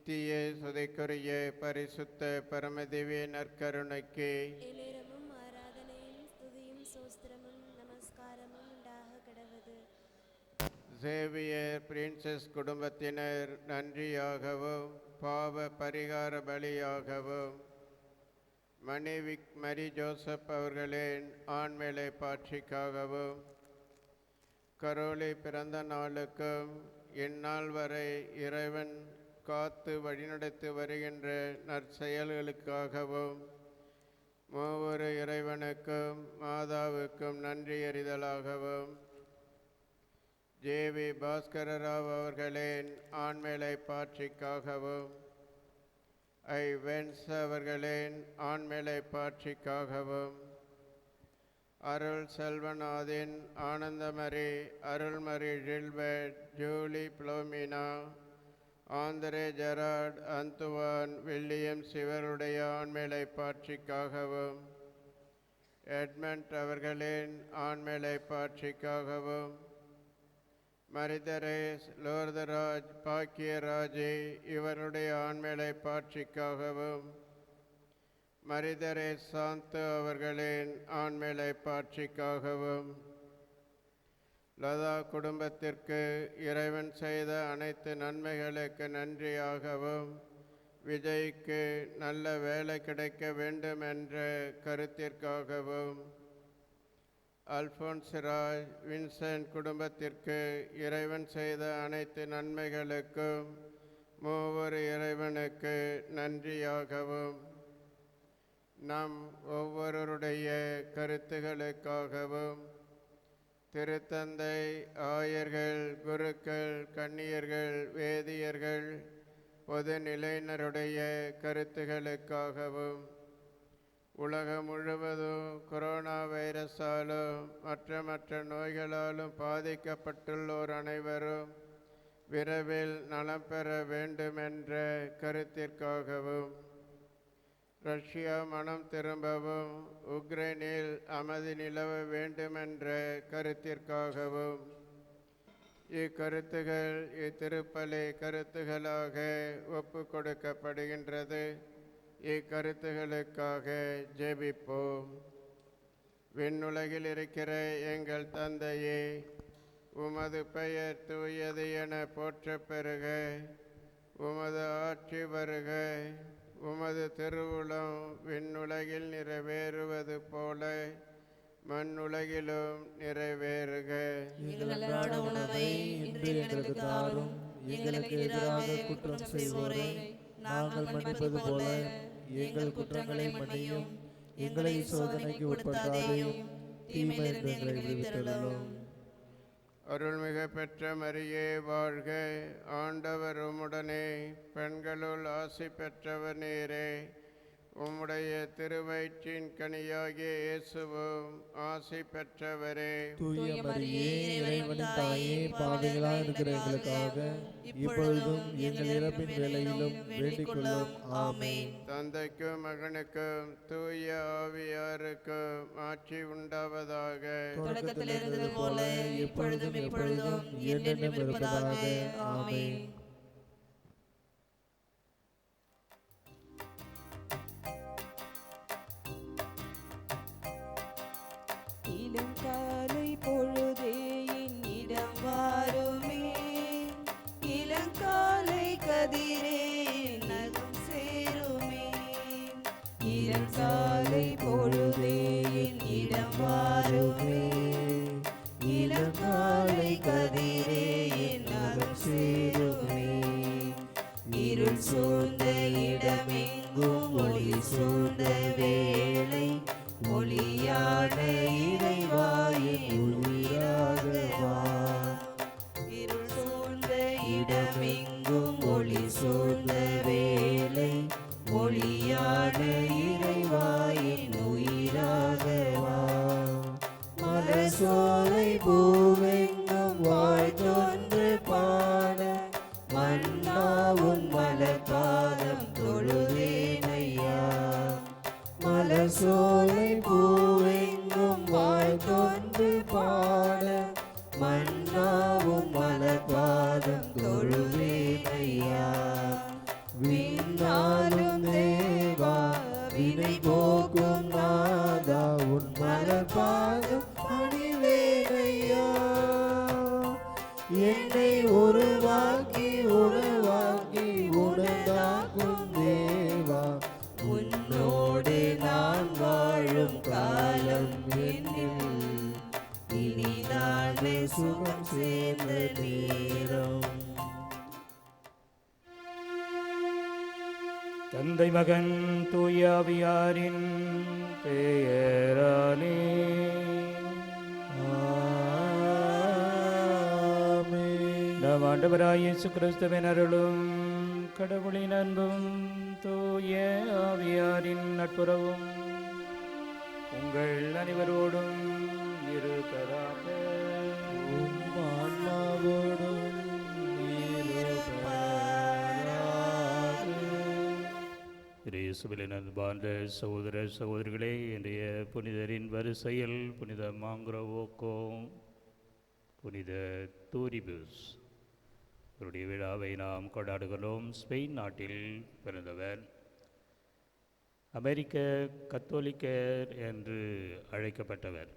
நித்திய சுதைக்குரிய பரிசுத்த பரமதிவே நற்கருணைக்கு எல்லோரும் ஆராதனையும் ஸ்துதியும் சோஸ்திரமும் நமஸ்காரமும் உண்டாக கடவது. சேவியர் பிரின்சஸ் குடும்பத்தினர் நன்றியாகவும் பாவ பரிகார பலியாகவும் மனைவி மரி ஜோசப் அவர்களின் ஆண்மேலை பாட்சிக்காகவும் கரோலி பிறந்த நாளுக்கும் இந்நாள் வரை இறைவன் காத்து வழிநடத்தி வருகின்ற நற்செயல்களுக்காகவும் மூவொரு இறைவனுக்கும் மாதாவுக்கும் நன்றி அறிதலாகவும் ஜேவி பாஸ்கரராவ் அவர்களின் ஆண்மேலை பாட்சிக்காகவும் ஐ வென்ஸ் அவர்களின் ஆண்மேலை பாட்சிக்காகவும் அருள் செல்வநாதின் Anandamary Arulmary Gilbert Julie Philomena Andre Gerard Antoine Williams இவருடைய ஆண்மேலை பாட்சிக்காகவும் எட்மண்ட் அவர்களின் ஆண்மேலை பாட்சிக்காகவும் மரிதரேஸ் லோர்தராஜ் பாக்கியராஜே இவருடைய ஆண்மேலை பாட்சிக்காகவும் மரிதரேஸ் சாந்து அவர்களின் ஆண்மேலை பாட்சிக்காகவும் லதா குடும்பத்திற்கு இறைவன் செய்த அனைத்து நன்மைகளுக்கு நன்றியாகவும் விஜய்க்கு நல்ல வேலை கிடைக்க வேண்டும் என்ற கருத்திற்காகவும் அல்போன்ஸ் ராஜ் வின்சென்ட் குடும்பத்திற்கு இறைவன் செய்த அனைத்து நன்மைகளுக்கும் மூவொரு இறைவனுக்கு நன்றியாகவும் நம் ஒவ்வொருவருடைய கருத்துகளுக்காகவும் திருத்தந்தை ஆயர்கள் குருக்கள் கன்னியர்கள் வேதியர்கள் பொதுநிலையினருடைய கருத்துகளுக்காகவும் உலகம் முழுவதும் கொரோனா வைரஸாலும் மற்ற நோய்களாலும் பாதிக்கப்பட்டுள்ளோர் அனைவரும் விரைவில் நலம் பெற வேண்டும் என்ற கருத்திற்காகவும் ரஷ்யா மனம் திரும்பவும் உக்ரைனில் அமைதி நிலவ வேண்டும் என்ற கருத்திற்காகவும் இக்கருத்துகள் இத்திருப்பலி கருத்துகளாக ஒப்பு கொடுக்கப்படுகின்றது. இக்கருத்துகளுக்காக ஜெபிப்போம். விண்ணுலகில் இருக்கிற எங்கள் தந்தையே, உமது பெயர் தூயது என போற்றப் பெறுக. உமது ஆட்சி வருக. உமது திருவுளம் விண்ணுலகில் நிறைவேறுவது போல மண்ணுலகிலும் நிறைவேறுக. எங்கள் உணவை இன்று எங்களுக்கு தாரும். எங்களுக்கு எதிராக குற்றம் செய்வோரை நாங்கள் மன்னிப்பது போல எங்கள் குற்றங்களை மன்னியும். எங்களை சோதனைக்கு உட்படுத்தாதேயும், தீமையிலிருந்து எங்களை விடுவித்தருளும். அருள்மிகு பெற்ற மரியே வாழ்க. ஆண்டவர் உம்முடனே, பெண்களுள் ஆசி பெற்றவர் நீரே. உம்முடைய திருவயிற்றின் கனியாகிய இயேசுவும் ஆசி பெற்றவரே. தூய மரியே, இறைவனின் தாயே, பாவிகளாய் இருக்கிற எங்களுக்காக இப்பொழுதும் எங்கள் இறப்பின் வேளையிலும் வேண்டிக் கொள்ளும். ஆமென். தந்தைக்கும் மகனுக்கும் தூய ஆவியாருக்கும் ஆட்சி உண்டாவதாக. தொடக்கத்தில் இருந்தது போல இப்பொழுதும் எப்பொழுதும் என்றென்றும் இருப்பதாக. ஆமென். இளங்காலை பொழுதே என்னிடம் வாருமே, இளங்காலை கதிரே நகம் சேருமே. இளங்காலை பொழுதே என்னிடம் வாருமே, இளங்காலை கதிரே நகம் சேருமே. இருள் சூழ்ந்த இடமெங்கும் ஒளி சூழ்ந்த வேளை, ஒளியான இறைவாயின் உயிராக வா. இருள் சூழ்ந்த இடமெங்கும் ஒளி சூழ்ந்த வேளை, ஒளியான இறைவாயின் உயிராக வா. மலசோலை பூவெங்கும் வாழ்த்தொன்று பாட, மன்னாவும் மலர்பாதம் தொழுதேனையா. மலசோலை பூவெங்கும் வாழ்த்தொன்று பாட, மன்னாவும் மலர்பாதம் தொழுதேனையா. விண்ணாலும் தேவா வினை போக்கும் நாதா உன் மலர் பாதம் பணிவேனையா. என்னை உருவாக்கி உருவாக்கி உணர்ந்தாக்கும் தேவா உன்னோடு நான் வாழும் காலம் என்னில் இனிதானே சுகம் சேர்ந்த நேரம். தந்தை மகன் தூயாவியாரின் பெயராலே நம் ஆண்டவராய் இயேசு கிறிஸ்துவின் அருளும் கடவுளின் அன்பும் தூய ஆவியாரின் நட்புறவும் உங்கள் அனைவரோடும் இருப்பதாக. ஆன்மாவோடும் இயேசுவின் அன்பார்ந்த சகோதர சகோதரிகளே, இன்றைய புனிதரின் வரிசையில் புனித மாங்க்ரோவோக்கோ, புனித தூரிபுஸ் இவருடைய விழாவை நாம் கொண்டாடுகிறோம். ஸ்பெயின் நாட்டில் பிறந்தவர். அமெரிக்க கத்தோலிக்கர் என்று அழைக்கப்பட்டவர்.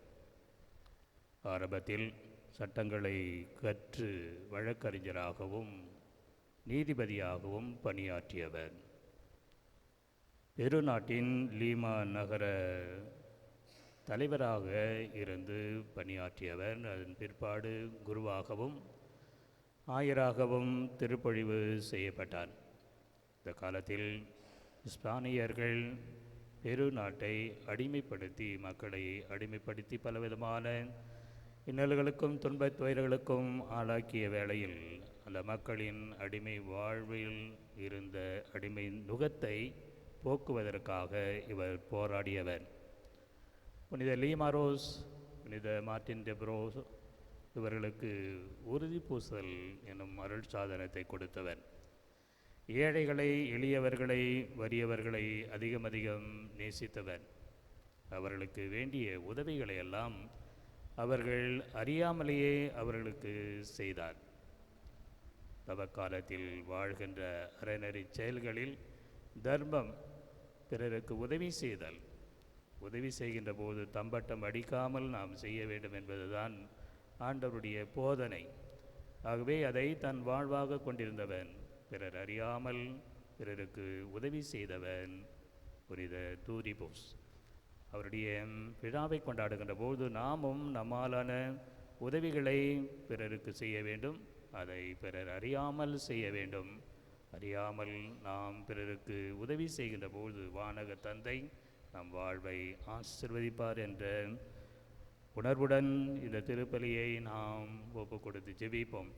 ஆரம்பத்தில் சட்டங்களை கற்று வழக்கறிஞராகவும் நீதிபதியாகவும் பணியாற்றியவர். பெரு நாட்டின் லீமா நகர தலைவராக இருந்து பணியாற்றியவர். அதன் பிற்பாடு குருவாகவும் ஆயராகவும் திருப்பொழிவு செய்யப்பட்டார். இந்த காலத்தில் ஸ்பானியர்கள் பெரு நாட்டை அடிமைப்படுத்தி மக்களை அடிமைப்படுத்தி பலவிதமான இன்னல்களுக்கும் துன்பத் துயர்களுக்கும் ஆளாக்கிய வேளையில் அந்த மக்களின் அடிமை வாழ்வில் இருந்த அடிமை நுகத்தை போக்குவதற்காக இவர் போராடியவர். புனித லீமாரோஸ், புனித மார்ட்டின் டெப்ரோஸ் இவர்களுக்கு உறுதி பூசல் எனும் அருள் சாதனத்தை கொடுத்தவர். ஏழைகளை, எளியவர்களை, வறியவர்களை அதிகம் நேசித்தவர். அவர்களுக்கு வேண்டிய உதவிகளை எல்லாம் அவர்கள் அறியாமலேயே அவர்களுக்கு செய்தார். தவக்காலத்தில் வாழ்கின்ற அறநெறி செயல்களில் தர்மம், பிறருக்கு உதவி செய்தல், உதவி செய்கின்ற போது தம்பட்டம் அடிக்காமல் நாம் செய்ய வேண்டும் என்பதுதான் ஆண்டவருடைய போதனை. ஆகவே அதை தன் வாழ்வாக கொண்டிருந்தவன், பிறர் அறியாமல் பிறருக்கு உதவி செய்தவன் புனித தூரிபோஸ். அவருடைய விழாவை கொண்டாடுகின்ற போது நாமும் நம்மாலான உதவிகளை பிறருக்கு செய்ய வேண்டும். அதை பிறர் அறியாமல் செய்ய வேண்டும். அறியாமல் நாம் பிறருக்கு உதவி செய்கின்ற போது வானக தந்தை நம் வாழ்வை ஆசீர்வதிப்பார் என்ற உணர்வுடன் இந்த திருப்பலியை நாம் ஒப்பு கொடுத்து ஜெபிப்போம்.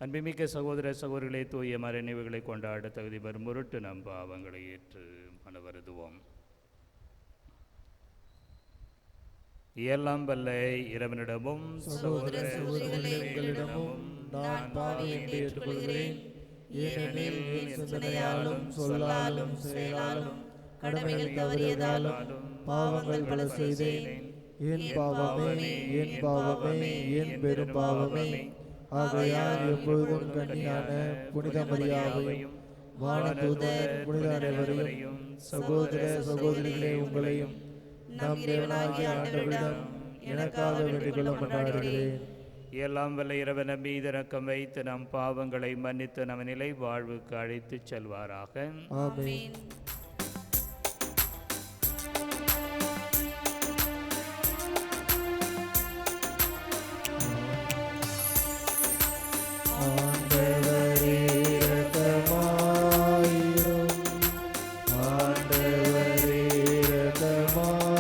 அன்புமிக்க சகோதர சகோதரிகளை, தூய மறைநினைவுகளை கொண்டாட தகுதி பெறும் பொருட்டு நம் பாவங்களை ஏற்று மனவருதுவோம். எல்லாம் வல்ல இறைவனிடமும் சகோதர சகோதரிகளிடமும் நான் பாவியை ஏற்றுக்கொள்கிறேன். ஏனெனில் என் சிந்தனையாலும் சொல்லாலும் செயலாலும் கடமைகள் தவறியதாலும் பாவங்கள் பல செய்தேன். என் பாவமே, என் பாவமே, என் பெரும் பாவமே. ஆகையால் எப்பொழுதும் கன்னியான புனித மரியாவையும் வானதூதர் புனித அனைவரையும் சகோதர சகோதரிகளே உங்களையும் நம் தேவனாகிய ஆண்டவரிடம் எனக்காக வேண்டிக் கொள்ள கொண்டாடுகிறேன். எல்லாம் வல்ல இறைவன் மீது இரக்கம் வைத்து நம் பாவங்களை மன்னித்து நம் நிலை வாழ்வுக்கு அழைத்து செல்வாராக. ஆமென். ஆண்டவரே இரக்கமாயிரும், ஆண்டவரே இரக்கமாயிரும்,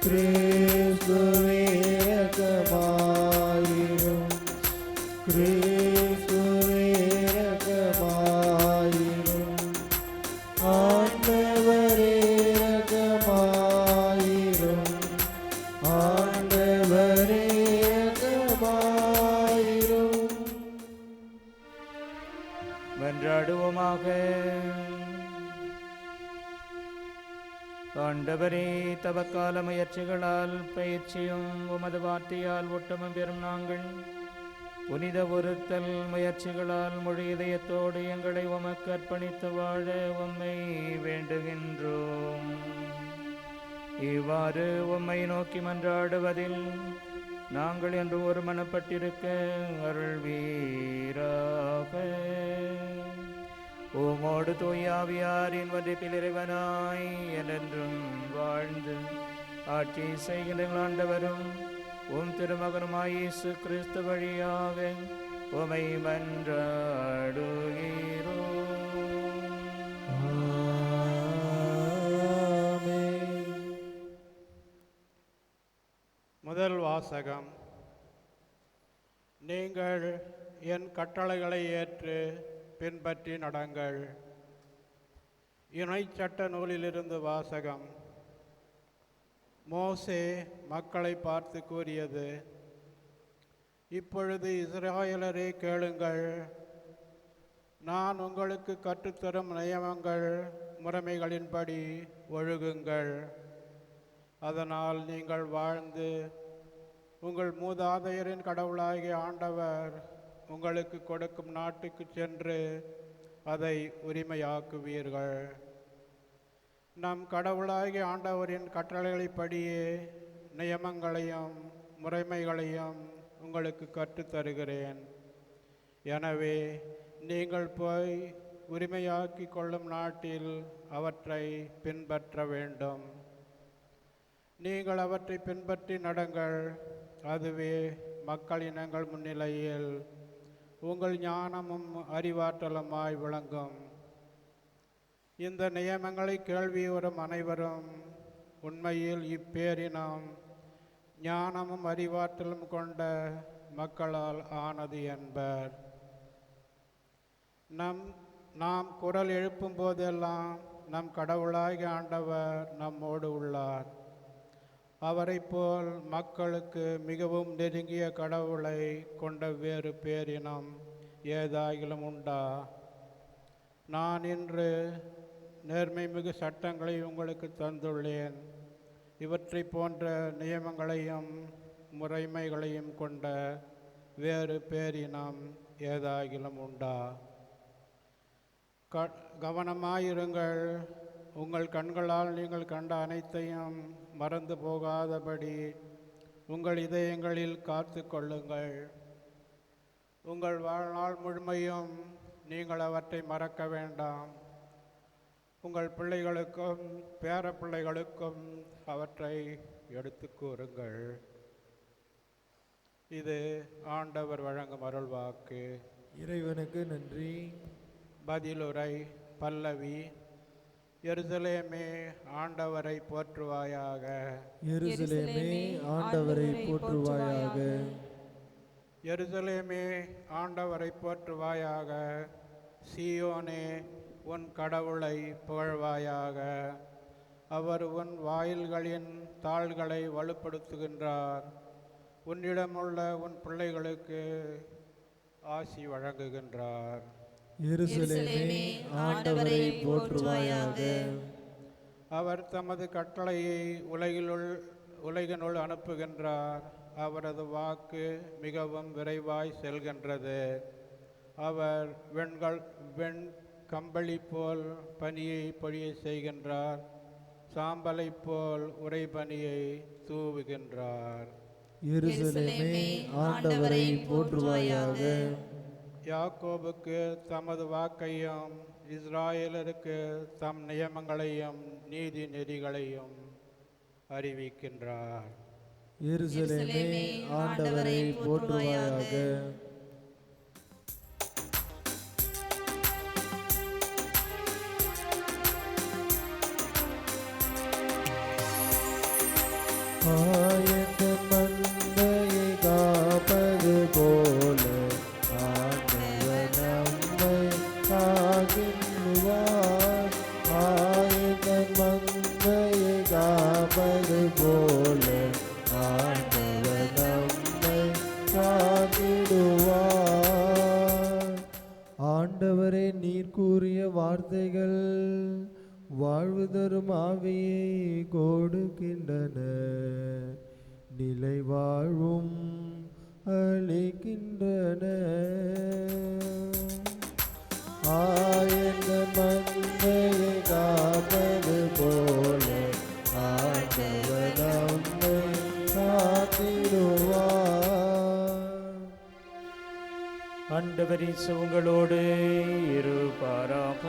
கிறிஸ்துவே இரக்கமாயிரும், கிறிஸ்துவே இரக்கமாயிரும், ஆண்டவரே இரக்கமாயிரும், ஆண்டவரே இரக்கமாயிரும். மன்றாடுவோமாக. ஆண்டவரே, தவக்கால முயற்சிகளால் பயிற்சியும் உமது வார்த்தையால் ஒட்டமும் பெறும் நாங்கள் புனித பொருத்தல் முயற்சிகளால் மொழி இதயத்தோடு எங்களை உமக்கு அர்ப்பணித்து வாழ உம்மை வேண்டுகின்றோம். இவ்வாறு உம்மை நோக்கி மன்றாடுவதில் நாங்கள் என்று ஒரு மனப்பட்டிருக்க அருள்வீராக. உமோடு தூயாவியாரின் ஒன்றிப்பில் இறைவனாய் என்றென்றும் வாழ்ந்து ஆட்சி செய்கின்ற ஆண்டவரும் உம் திருமகனுமாய் இயேசு கிறிஸ்து வழியாக உமை மன்றாடுகிறோம். ஆமென். முதல் வாசகம். நீங்கள் என் கட்டளைகளை ஏற்று பின்பற்றி நடங்கள். இணைச்சட்ட நூலிலிருந்து வாசகம். மோசே மக்களை பார்த்து கூறியது: இப்பொழுது இஸ்ராயலரே கேளுங்கள், நான் உங்களுக்கு கற்றுத்தரும் நியமங்கள் முறைமைகளின்படி ஒழுகுங்கள். அதனால் நீங்கள் வாழ்ந்து உங்கள் மூதாதையரின் கடவுளாகிய ஆண்டவர் உங்களுக்கு கொடுக்கும் நாட்டுக்கு சென்று அதை உரிமையாக்குவீர்கள். நம் கடவுளாகிய ஆண்டவரின் கட்டளைகளின்படியே நியமங்களையும் முறைமைகளையும் உங்களுக்கு கற்றுத்தருகிறேன். எனவே நீங்கள் போய் உரிமையாக்கி கொள்ளும் நாட்டில் அவற்றை பின்பற்ற வேண்டும். நீங்கள் அவற்றை பின்பற்றி நடங்கள். அதுவே மக்களினங்கள் முன்னிலையில் உங்கள் ஞானமும் அறிவாற்றலுமாய் விளங்கும். இந்த நியமங்களை கேள்வியுறும் அனைவரும் உண்மையில் இப்பேரினம் ஞானமும் அறிவாற்றலும் கொண்ட மக்களால் ஆனது என்பர். நாம் குரல் எழுப்பும் போதெல்லாம் நம் கடவுளாகிய ஆண்டவர் நம்மோடு உள்ளார். அவரை போல் மக்களுக்கு மிகவும் நெருங்கிய கடவுளை கொண்ட வேறு பேரினம் ஏதாகிலும் உண்டா? நான் இன்று நேர்மை மிகு சட்டங்களை உங்களுக்கு தந்துள்ளேன். இவற்றை போன்ற நியமங்களையும் முறைமைகளையும் கொண்ட வேறு பேரினம் ஏதாகிலும் உண்டா? கவனமாயிருங்கள். உங்கள் கண்களால் நீங்கள் கண்ட அனைத்தையும் மறந்து போகாதபடி உங்கள் இதயங்களில் காத்து கொள்ளுங்கள். உங்கள் வாழ்நாள் முழுமையும் நீங்கள் அவற்றை மறக்க வேண்டாம். உங்கள் பிள்ளைகளுக்கும் பேர பிள்ளைகளுக்கும் அவற்றை எடுத்து கூறுங்கள். இது ஆண்டவர் வழங்கும் அருள்வாக்கு. இறைவனுக்கு நன்றி. பதிலுரை. பல்லவி. எருசலேமே ஆண்டவரை போற்றுவாயாக. எருசலேமே ஆண்டவரை போற்றுவாயாக. எருசலேமே ஆண்டவரை போற்றுவாயாக. சீயோனே உன் கடவுளை புகழ்வாயாக. அவர் உன் வாயில்களின் தாள்களை வலுப்படுத்துகின்றார். உன்னிடமுள்ள உன் பிள்ளைகளுக்கு ஆசி வழங்குகின்றார். எருசலேமே ஆண்டவரை போற்றுவாயாக. அவர் தமது கட்டளையை உலகினுள் அனுப்புகின்றார். அவரது வாக்கு மிகவும் விரைவாய் செல்கின்றது. அவர் வெண்கம்பளி போல் பனியை பொழிய செய்கின்றார். சாம்பலை போல் உறைபனியை தூவுகின்றார். எருசலேமே ஆண்டவரை போற்றுவாயாக. யாக்கோபுக்கு தமது வாக்கையும் இஸ்ராயலருக்கு தம் நியமங்களையும் நீதி நெறிகளையும் அறிவிக்கின்றார். எருசலேமே ஆண்டவரை போற்றுவாயாக. ஆயத்தன் மந்தையை காப்பது போல ஆண்டவர் நம்மை காக்கின்றார். ஆயத்தன் மந்தையை காப்பது போல ஆண்டவர் நம்மை காத்திடுவார். ஆண்டவரே, நீர் கூறிய வார்த்தைகள் வாழ்வு தரும் ஆவியை கொடுக்கின்றன. நிலை வாழ்வும் அளிக்கின்றன. ஆயந்த மந்தையை காப்பது போல ஆண்டவர் நம்மை காத்திடுவார். ஆண்டவர் இயேசு உங்களோடு இருப்பாராக.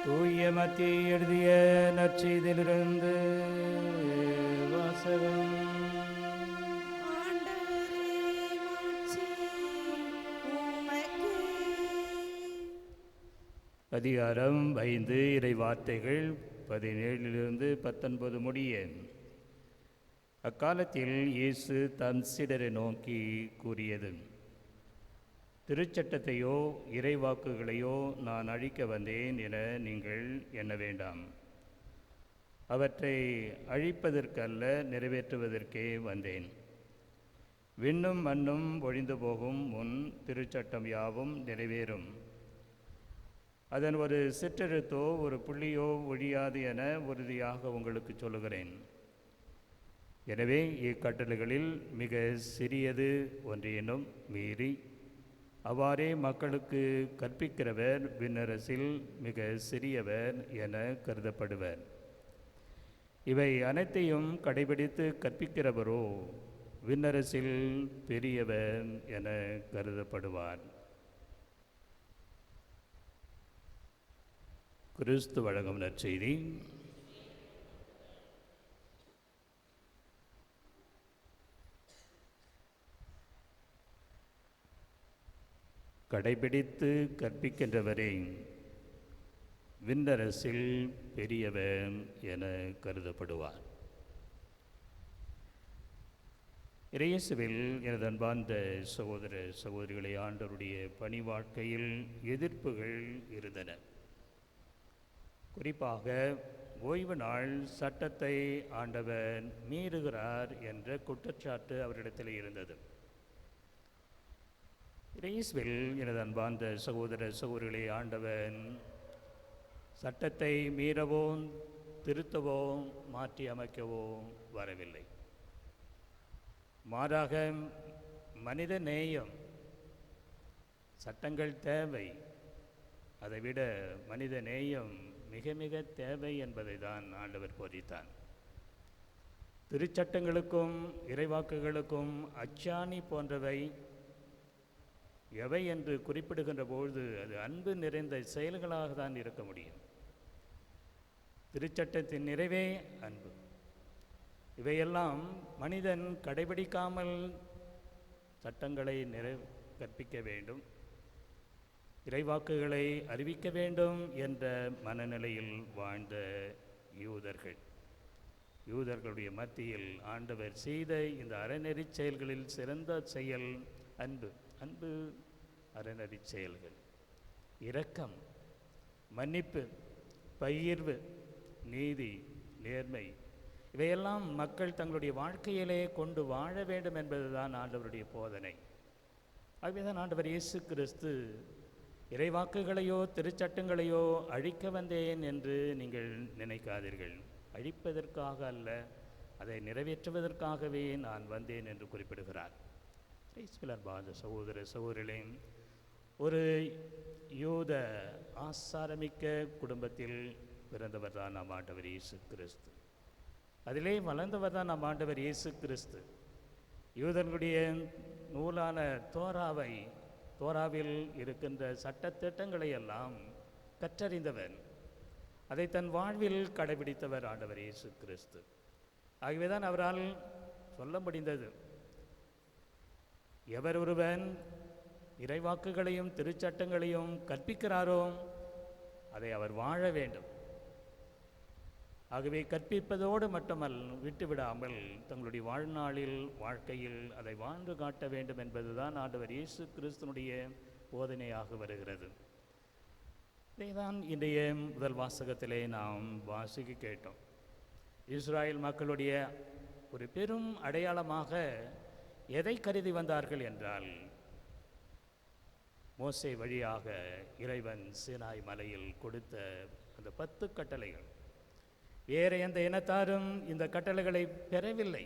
தூய மத்தியை எழுதிய நற்செய்தியிலிருந்து வாசகம். அதிகாரம் 5 இறை வார்த்தைகள் 17 19 முடிய. அக்காலத்தில் இயேசு தம் சீடரை நோக்கி கூறியது: திருச்சட்டத்தையோ இறைவாக்குகளையோ நான் அழிக்க வந்தேன் என நீங்கள் எண்ண வேண்டாம். அவற்றை அழிப்பதற்கல்ல, நிறைவேற்றுவதற்கே வந்தேன். விண்ணும் மண்ணும் ஒழிந்து போகும் முன் திருச்சட்டம் யாவும் நிறைவேறும். அதன் ஒரு சிற்றெழுத்தோ ஒரு புள்ளியோ ஒழியாது என உறுதியாக உங்களுக்கு சொல்லுகிறேன். எனவே இக்கட்டளைகளில் மிக சிறியது ஒன்றையேனும் மீறி அவ்வாறே மக்களுக்கு கற்பிக்கிறவர் விண்ணரசில் மிக சிறியவர் என கருதப்படுவர். இவை அனைத்தையும் கடைபிடித்து கற்பிக்கிறவரோ விண்ணரசில் பெரியவர் என கருதப்படுவார். கிறிஸ்து வழங்கும் நற்செய்தி. கடைபிடித்து கற்பிக்கின்றவரே விண்ணரசில் பெரியவர் என கருதப்படுவார். இயேசுவில் எனது அன்பார்ந்த சகோதர சகோதரிகளை, ஆண்டவருடைய பணி வாழ்க்கையில் எதிர்ப்புகள் இருந்தன. குறிப்பாக ஓய்வு நாள் சட்டத்தை ஆண்டவர் மீறுகிறார் என்ற குற்றச்சாட்டு அவரிடத்தில் இருந்தது. இயேசுவில் எனது அன்பார்ந்த சகோதர சகோதரிகளை, ஆண்டவர் சட்டத்தை மீறவோ திருத்தவோ மாற்றி அமைக்கவோ வரவில்லை. மாறாக மனித நேயம், சட்டங்கள் தேவை, அதைவிட மனித நேயம் மிக மிக தேவை என்பதை தான் ஆண்டவர் போதித்தார். திருச்சட்டங்களுக்கும் இறைவாக்குகளுக்கும் அச்சாணி போன்றவை எவை என்று குறிப்பிடுகின்ற பொழுது அது அன்பு நிறைந்த செயல்களாக தான் இருக்க முடியும். திருச்சட்டத்தின் நிறைவே அன்பு. இவையெல்லாம் மனிதன் கடைபிடிக்காமல் சட்டங்களை கற்பிக்க வேண்டும், இறைவாக்குகளை அறிவிக்க வேண்டும் என்ற மனநிலையில் வாழ்ந்த யூதர்களுடைய மத்தியில் ஆண்டவர் செய்த இந்த அறநெறி செயல்களில் சிறந்த செயல் அன்பு. அன்பு அறநெறி செயல்கள், இரக்கம், மன்னிப்பு, பகிர்வு, நீதி, நேர்மை, இவையெல்லாம் மக்கள் தங்களுடைய வாழ்க்கையிலே கொண்டு வாழ வேண்டும் என்பதுதான் ஆண்டவருடைய போதனை. ஆகவேதான் ஆண்டவர் இயேசு கிறிஸ்து இறைவாக்குகளையோ திருச்சட்டங்களையோ அழிக்க வந்தேன் என்று நீங்கள் நினைக்காதீர்கள். அழிப்பதற்காக அல்ல, அதை நிறைவேற்றுவதற்காகவே நான் வந்தேன் என்று குறிப்பிடுகிறார். அன்பார்ந்த சகோதர சகோதரிகளே, ஒரு யூத ஆசாரமிக்க குடும்பத்தில் பிறந்தவர் தான் நம் ஆண்டவர் இயேசு கிறிஸ்து. அதிலே வளர்ந்தவர் தான் நம் ஆண்டவர் இயேசு கிறிஸ்து. யூதர்களுடைய நூலான தோராவில் இருக்கின்ற சட்டத்திட்டங்களை எல்லாம் கற்றறிந்தவர், அதை தன் வாழ்வில் கடைபிடித்தவர் ஆண்டவர் இயேசு கிறிஸ்து. ஆகவேதான் அவரால் சொல்ல முடிந்தது, எவர் ஒருவன் இறைவாக்குகளையும் திருச்சட்டங்களையும் கற்பிக்கிறாரோ அதை அவர் வாழ வேண்டும். ஆகவே கற்பிப்பதோடு மட்டுமல் விட்டுவிடாமல் தங்களுடைய வாழ்க்கையில் அதை வாழ்ந்து காட்ட வேண்டும் என்பதுதான் ஆண்டவர் இயேசு கிறிஸ்துனுடைய போதனையாக வருகிறது. இதைதான் இன்றைய முதல் வாசகத்திலே நாம் வாசிக்க கேட்டோம். இஸ்ராயல் மக்களுடைய ஒரு பெரும் அடையாளமாக எதை கருதி வந்தார்கள் என்றால், மோசே வழியாக இறைவன் சீனாய் மலையில் கொடுத்த அந்த 10 கட்டளைகள். வேறு எந்த இனத்தாரும் இந்த கட்டளைகளை பெறவில்லை.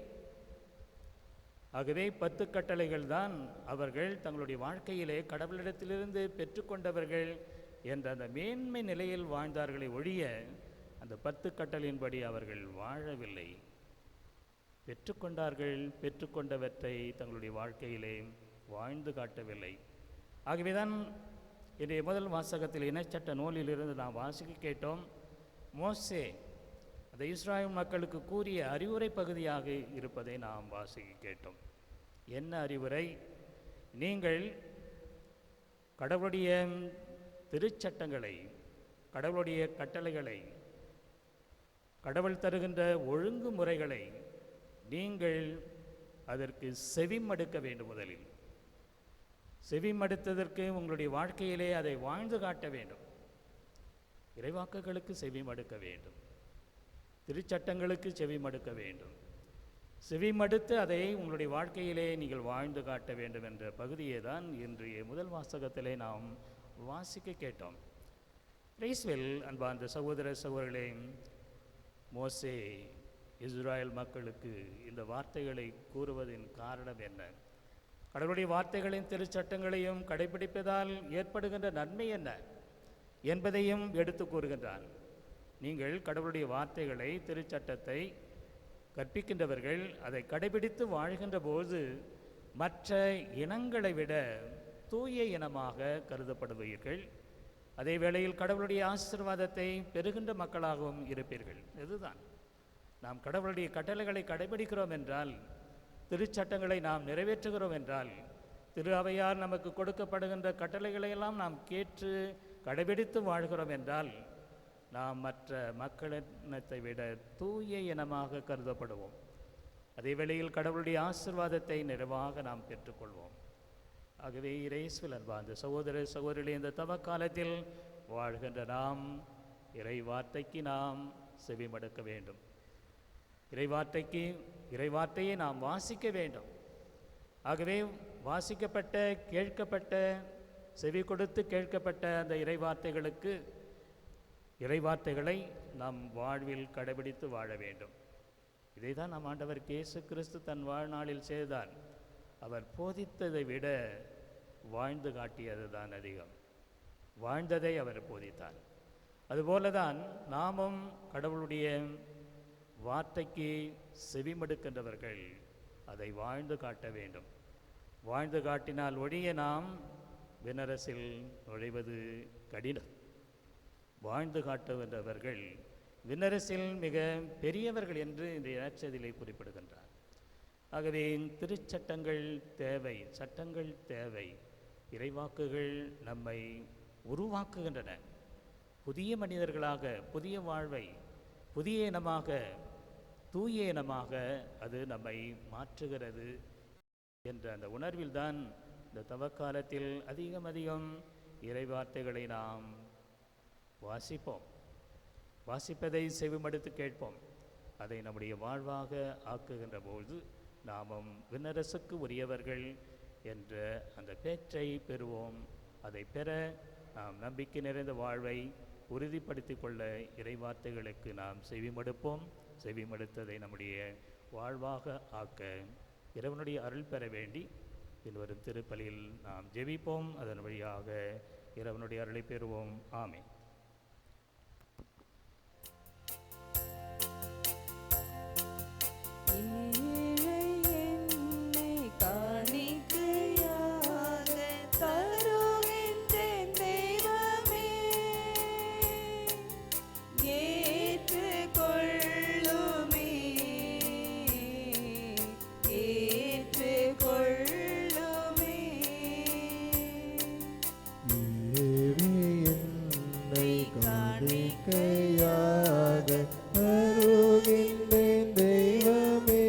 ஆகவே 10 கட்டளைகள் தான் அவர்கள் தங்களுடைய வாழ்க்கையிலே கடவுளிடத்திலிருந்து பெற்றுக்கொண்டவர்கள் என்ற அந்த மேன்மை நிலையில் வாழ்ந்தார்களே ஒழிய அந்த 10 கட்டளையின்படி அவர்கள் வாழவில்லை. பெற்றுக்கொண்டவற்றை தங்களுடைய வாழ்க்கையிலே வாழ்ந்து காட்டவில்லை. ஆகவேதான் இன்றைய முதல் வாசகத்தில் இனச்சட்ட நூலிலிருந்து நாம் வாசிக்க கேட்டோம். மோசே அந்த இஸ்ராயேல் மக்களுக்கு கூறிய அறிவுரை பகுதியாக இருப்பதை நாம் வாசிக்க கேட்டோம். என்ன அறிவுரை? நீங்கள் கடவுளுடைய திருச்சட்டங்களை, கடவுளுடைய கட்டளைகளை, கடவுள் தருகின்ற ஒழுங்குமுறைகளை நீங்கள் அதற்கு செவிமடுக்க வேண்டும். முதலில் செவிமடுத்ததற்கு உங்களுடைய வாழ்க்கையிலே அதை வாழ்ந்து காட்ட வேண்டும். இறைவாக்குகளுக்கு செவிமடுக்க வேண்டும், திருச்சட்டங்களுக்கு செவிமடுக்க வேண்டும். செவிமடுத்து அதை உங்களுடைய வாழ்க்கையிலே நீங்கள் வாழ்ந்து காட்ட வேண்டும் என்ற பகுதியை தான் இன்றைய முதல் வாசகத்திலே நாம் வாசிக்க கேட்டோம். கிறிஸ்துவில் அன்பார்ந்த சகோதர சகோதரர்களே, மோசே இஸ்ராயேல் மக்களுக்கு இந்த வார்த்தைகளை கூறுவதின் காரணம் என்ன? கடவுளுடைய வார்த்தைகளையும் திருச்சட்டங்களையும் கடைபிடிப்பதால் ஏற்படுகின்ற நன்மை என்ன என்பதையும் எடுத்து கூறுகின்றான். நீங்கள் கடவுளுடைய வார்த்தைகளை, திருச்சட்டத்தை கற்பிக்கின்றவர்கள், அதை கடைபிடித்து வாழ்கின்ற போது மற்ற இனங்களை விட தூய இனமாக கருதப்படுவீர்கள். அதே வேளையில் கடவுளுடைய ஆசீர்வாதத்தை பெறுகின்ற மக்களாகவும் இருப்பீர்கள். இதுதான் நாம் கடவுளுடைய கட்டளைகளை கடைபிடிக்கிறோம் என்றால், திருச்சட்டங்களை நாம் நிறைவேற்றுகிறோம் என்றால், திரு அவையார் நமக்கு கொடுக்கப்படுகின்ற கட்டளைகளையெல்லாம் நாம் கேட்டு கடைபிடித்து வாழ்கிறோம் என்றால், நாம் மற்ற மக்களினத்தை விட தூய இனமாக கருதப்படுவோம். அதே வேளையில் கடவுளுடைய ஆசீர்வாதத்தை நிறைவாக நாம் பெற்றுக்கொள்வோம். ஆகவே இயேசுவில் அன்பார்ந்த சகோதர சகோதரிகளே, இந்த தவக்காலத்தில் வாழ்கின்ற நாம் இறை வார்த்தைக்கு நாம் செவிமடுக்க வேண்டும். இறைவார்த்தையை நாம் வாசிக்க வேண்டும். ஆகவே வாசிக்கப்பட்ட, கேட்கப்பட்ட, செவி கொடுத்து கேட்கப்பட்ட அந்த இறைவார்த்தைகளை நாம் வாழ்வில் கடைபிடித்து வாழ வேண்டும். இதை தான் நம் ஆண்டவர் இயேசு கிறிஸ்து தன் வாழ்நாளில் செய்தார். அவர் போதித்ததை விட வாழ்ந்து காட்டியது தான் அதிகம். வாழ்ந்ததை அவர் போதித்தார். அதுபோலதான் நாமும் கடவுளுடைய வார்த்தைக்கு செவிமடுக்கின்றவர்கள் அதை வாழ்ந்து காட்ட வேண்டும். வாழ்ந்து காட்டினால் ஒழிய நாம் விண்ணரசில் நுழைவது கடினம். வாழ்ந்து காட்டுகின்றவர்கள் விண்ணரசில் மிக பெரியவர்கள் என்று இந்த நற்செய்தியிலே குறிப்பிடுகின்றார். ஆகவே திருச்சட்டங்கள் தேவை, சட்டங்கள் தேவை. இறைவாக்குகள் நம்மை உருவாக்குகின்றன. புதிய மனிதர்களாக, புதிய வாழ்வை, புதிய இனமாக, தூய இனமாக அது நம்மை மாற்றுகிறது என்ற அந்த உணர்வில்தான் இந்த தவக்காலத்தில் அதிகம் இறைவார்த்தைகளை நாம் வாசிப்போம். வாசிப்பதை செவிமடுத்து கேட்போம். அதை நம்முடைய வாழ்வாக ஆக்குகின்ற போது நாமும் விண்ணரசுக்கு உரியவர்கள் என்ற அந்த பேற்றை பெறுவோம். அதை பெற நாம் நம்பிக்கை நிறைந்த வாழ்வை உறுதிப்படுத்தி கொள்ள இறைவார்த்தைகளுக்கு நாம் செவிமடுப்போம். செவிமடுத்ததை நம்முடைய வாழ்வாக ஆக்க இறைவனுடைய அருள் பெற வேண்டி பின்வரும் திருப்பலியில் நாம் ஜெபிப்போம். அதன் வழியாக இறைவனுடைய அருளை பெறுவோம். ஆமென். காணிக்கையாக அருகின்றேன் தெய்வமே,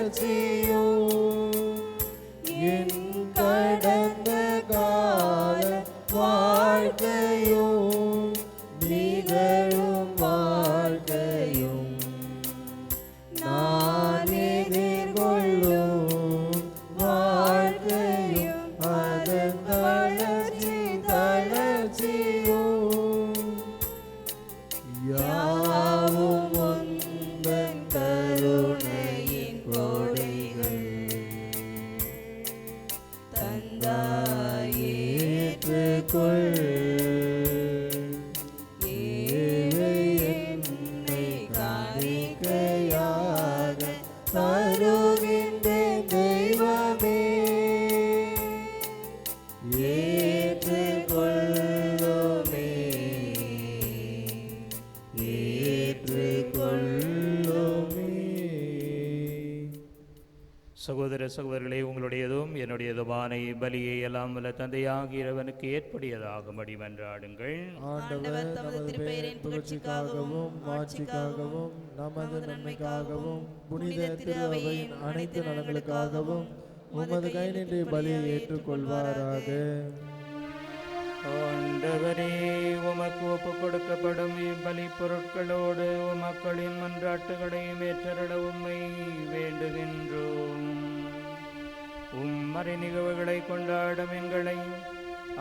தளர்ச்சியும் என் கடந்த கால வாழ்க்கையும் நிகழும் வாழ்க்கையும் நான் எதிர்கொள்ளும் வாழ்க்கையும் அதன் தளர்ச்சியும் யாவும் உந்தன் கருணையின் கொடைகள் தந்தாயேற்றுக்கொள் ஏழை என்னை காணிக்கையாக தருகின்றேன் தெய்வமே ஏற்றுக்கொள்ளுமே சகோதர சகோதரர்களே, உங்களுடையதும் என்னுடையதுமான பலியை எல்லாம் வல்ல தந்தையாகிய இறைவனுக்கு ஏற்புடையதாகும்படி மன்றாடுங்கள். ஆண்டவர் தமது திருப்பெயரின் புகழ்ச்சிக்காகவும் மாட்சிக்காகவும் நமது நன்மைக்காகவும் புனித திரு அவையின் அனைத்து நலன்களுக்காகவும் உமது கை நின்று பலியை ஏற்றுக்கொள்வாராக. ஆண்டவரே, உமக்கு ஒப்புக் கொடுக்கப்படும் இப்பலி பொருட்களோடு மக்களின் மன்றாட்டுகளையும் ஏற்றருள உம்மை வேண்டுகின்றோம். உம்மறை நிகழ்வுகளை கொண்டாடும் எங்களை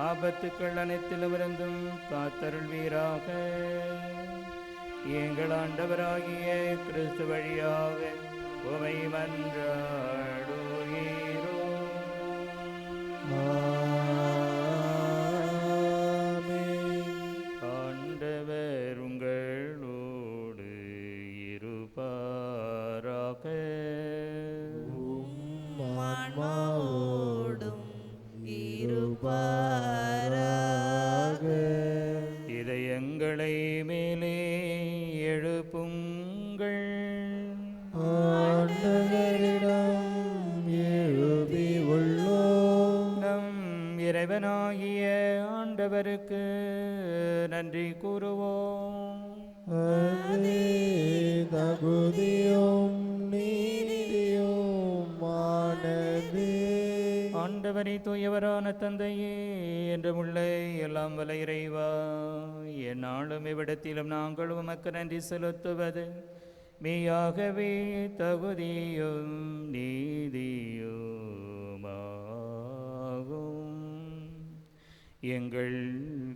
ஆபத்துக்கள் அனைத்திலுமிருந்தும் காத்தருள்வீராக. எங்கள் ஆண்டவராகிய கிறிஸ்து வழியாக உமை மன்றாடுகிறோம். ஆண்டவர் உங்களோடு இருப்பாராக. ஆன்மாவோடும் இருப்பாராக. இதயங்களை மேலே எழுப்புங்கள். ஆண்டவரிடம் எழுப்பி உள்ளோம். நம் இறைவனாகிய ஆண்டவருக்கு நன்றி கூறுவோம். அது தகுதியும் நீதியுமானது. ஆண்டவரை தூயவரான தந்தையே, என்றுமுள்ள எல்லாம் வல்ல இறைவா, எந்நாளும் இவ்விடத்திலும் நாங்கள் உமக்கு நன்றி செலுத்துவது மெய்யாகவே தகுதியும் நீதியுமாகும். எங்கள்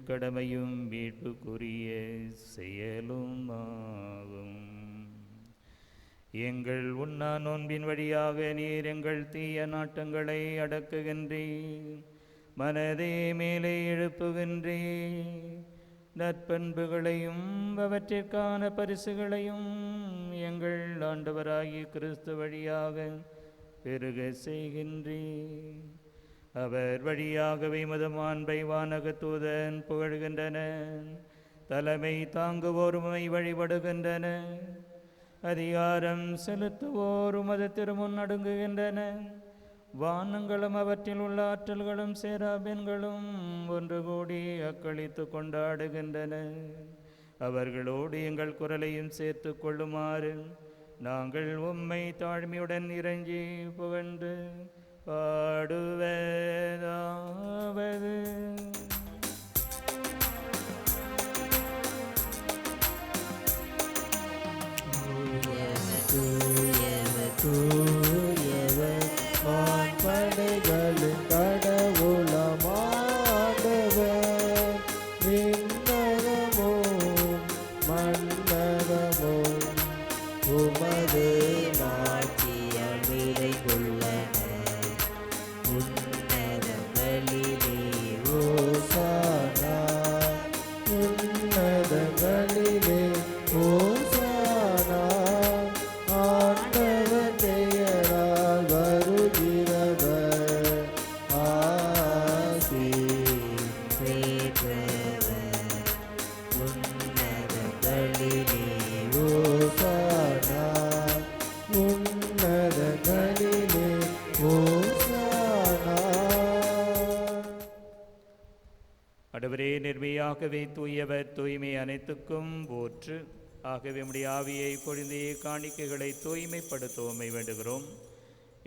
கடமையும் மீட்புக்குரிய செயலும் ஆகும். எங்கள் உண்ணா நோன்பின் வழியாக நீர் எங்கள் தீய நாட்டங்களை அடக்குகின்றீர், மனதே மேலே எழுப்புகின்றீர். நற்பண்புகளையும் அவற்றிற்கான பரிசுகளையும் எங்கள் ஆண்டவராகிய கிறிஸ்து வழியாக பெருக செய்கின்றீர். அவர் வழியாகவே மதுமாண்பை வானக தூதன் புகழ்கின்றனர். தலைமை தாங்குவோருமை வழிபடுகின்றனர். அதிகாரம் செலுத்துவோர் உமது திருமுன் நடுங்குகின்றனர். வானங்களும் அவற்றில் உள்ள ஆற்றல்களும் சேராபெண்களும் ஒன்று கூடி அக்களித்து கொண்டாடுகின்றனர். அவர்களோடு எங்கள் குரலையும் சேர்த்து கொள்ளுமாறு நாங்கள் உம்மை தாழ்மையுடன் இறைஞ்சி புகழ்ந்து பாடுவதாவது. தூயவர் வான்படைகளின் கடவுளமானவர். விண்ணகமும் மண்ணகமும் உமது மாட்சியால் நிறைந்துள்ளன. உன்னதங்களிலே ஓசானா, உன்னதங்களிலே ஓசானா. ஆண்டவர் பெயரால் வருகிறவர் ஆசி பெற்றவர். உன்னதங்களிலே ஓசானா, உன்னதங்களிலே ஓசானா. ஆண்டவரே, நிர்மையாகவே தூயவர், தூய்மை அனைத்துக்கும் போற்று. ஆகவே உம்முடைய ஆவியை பொழிந்தே காணிக்கைகளை தூய்மைப்படுத்த உம்மை வேண்டுகிறோம்.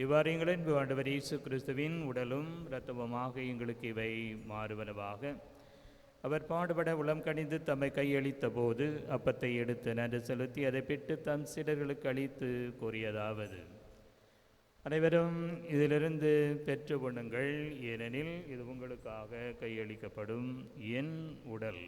இவ்வாறு எங்களின் ஆண்டவர் இயேசு கிறிஸ்துவின் உடலும் இரத்தமுமாக எங்களுக்கு இவை மாறுவனவாக. அவர் பாடுபட உளம் கனிந்து தம்மை கையளித்த போது அப்பத்தை எடுத்து நன்றி செலுத்தி அதை பெற்று தம் சீடர்களுக்கு அளித்து கூறியதாவது: அனைவரும் இதிலிருந்து பெற்று உண்ணுங்கள், ஏனெனில் இது உங்களுக்காக கையளிக்கப்படும் என் உடல்.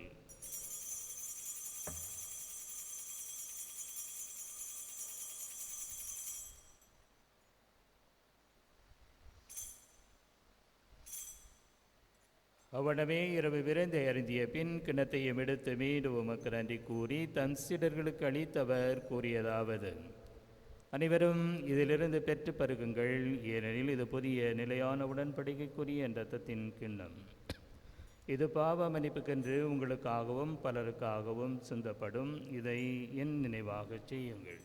அவனமே இரவு விரைந்தை அருந்திய பின் கிண்ணத்தையும் எடுத்து மீண்டும் உமக்கு நன்றி கூறி தன் சீடர்களுக்கு அளித்தவர் கூறியதாவது: அனைவரும் இதிலிருந்து பெற்று பருகுங்கள், ஏனெனில் இது புதிய நிலையான உடன்படிக்கைக்குரிய என் இரத்தத்தின் கிண்ணம். இது பாவ மன்னிப்புக்கென்று உங்களுக்காகவும் பலருக்காகவும் சிந்தப்படும். இதை என் நினைவாக செய்யுங்கள்.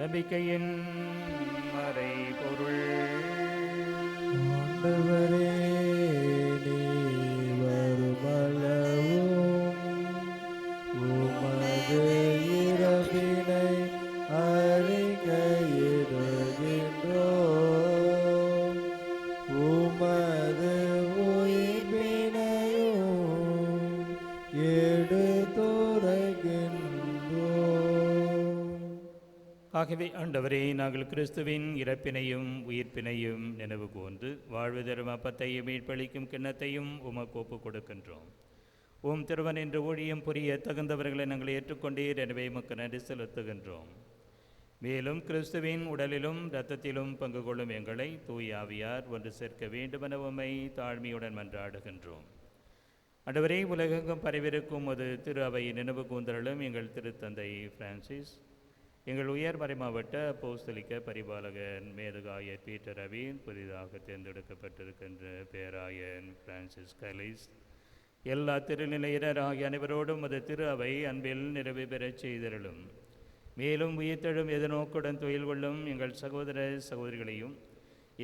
நம்பிக்கையின் மறை பொருள். ஆண்டவரே, நீர் வருமளவும் உமது இறப்பினை அறிக்கையிடுகின்றோம், உமது உயிர்ப்பினையும் எடுத்துரைக்கின்றோம். ஆகவே ஆண்டவரே, நாங்கள் கிறிஸ்துவின் இறப்பினையும் உயிர்ப்பினையும் நினைவு கூர்ந்து வாழ்வு தரும் அப்பத்தையும் மீட்பளிக்கும் கிண்ணத்தையும் உமக்கு ஒப்புக் கொடுக்கின்றோம். உம் திருவன் என்று ஊழியம் புரிய தகுந்தவர்களை நாங்கள் ஏற்றுக்கொண்டீர், எனவே உமக்கு நன்றி செலுத்துகின்றோம். மேலும் கிறிஸ்துவின் உடலிலும் இரத்தத்திலும் பங்கு கொள்ளும் எங்களை தூய ஆவியார் ஒன்று சேர்க்க வேண்டுமென உம்மை தாழ்மையுடன் மன்றாடுகின்றோம். ஆண்டவரே, உலகெங்கும் பரவிருக்கும் ஒரு திரு அவையை நினைவு கூர்ந்தருளும் எங்கள் திருத்தந்தை பிரான்சிஸ், எங்கள் உயர்மறை மாவட்ட அப்போஸ்தலிக்க பரிபாலகன் மேதகாயர் பீட்டர் ரவி, புதிதாக தேர்ந்தெடுக்கப்பட்டிருக்கின்ற பேராயன் பிரான்சிஸ் கலிஸ், எல்லா திருநிலையினர் ஆகிய அனைவரோடும் அது திரு அவை அன்பில் நிறைவு பெறச் செய்தருளும். மேலும் உயிர்த்தெழும் எதிர்நோக்குடன் துயில் கொள்ளும் எங்கள் சகோதர சகோதரிகளையும்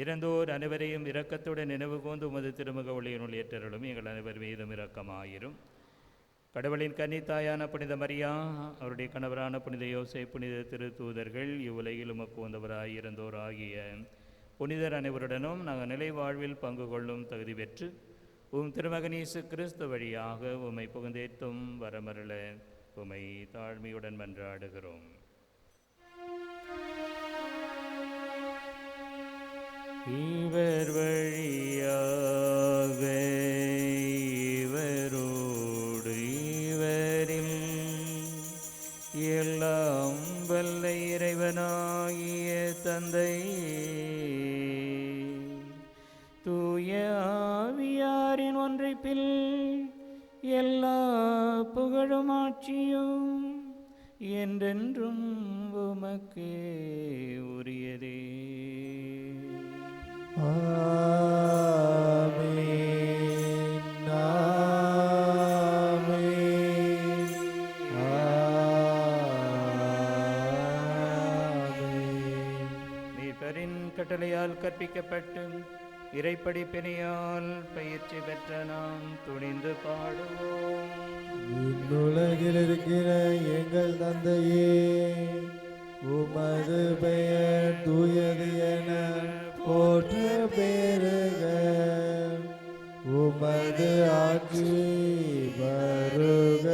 இறந்தோர் அனைவரையும் இரக்கத்துடன் நினைவு கூர்ந்து உமது திருமுக ஒளியினுள் ஏற்றருளும். எங்கள் அனைவர் மீதும் இரக்கமாயிரும். கடவுளின் கன்னித்தாயான புனித மரியா, அவருடைய கணவரான புனித யோசே, புனித திருத்தூதர்கள், இவ்வுலகில் உமக்கு வந்தவராய் இருந்தோர் ஆகிய புனிதர் அனைவருடனும் நாங்கள் நிலை வாழ்வில் பங்கு கொள்ளும் தகுதி பெற்று உம் திருமகன் இயேசு கிறிஸ்து வழியாக உம்மை புகழ்ந்தேத்தும் வரமருள உம்மை தாழ்மையுடன் மன்றாடுகிறோம். இவர் வழியாக இவரோடு இவரில் எல்லாம் வல்ல இறைவனாகிய தந்தை தூய ஆவியாரின் ஒன்றைப்பில் எல்லா புகழும் ஆட்சியும் என்றென்றும் உமக்கே உரியதே. ஆமென், ஆமென், ஆமென். மீட்பரின் கட்டளையால் கற்பிக்கப்பட்டு இறைப்படிப்பினையால் பயிற்சி பெற்ற நாம் துணிந்து பாடுவோம். விண்ணுலகில் இருக்கிற எங்கள் தந்தையே, உமது பெயர் தூயது என போற்ற பெருக, உமது ஆட்சி வருக,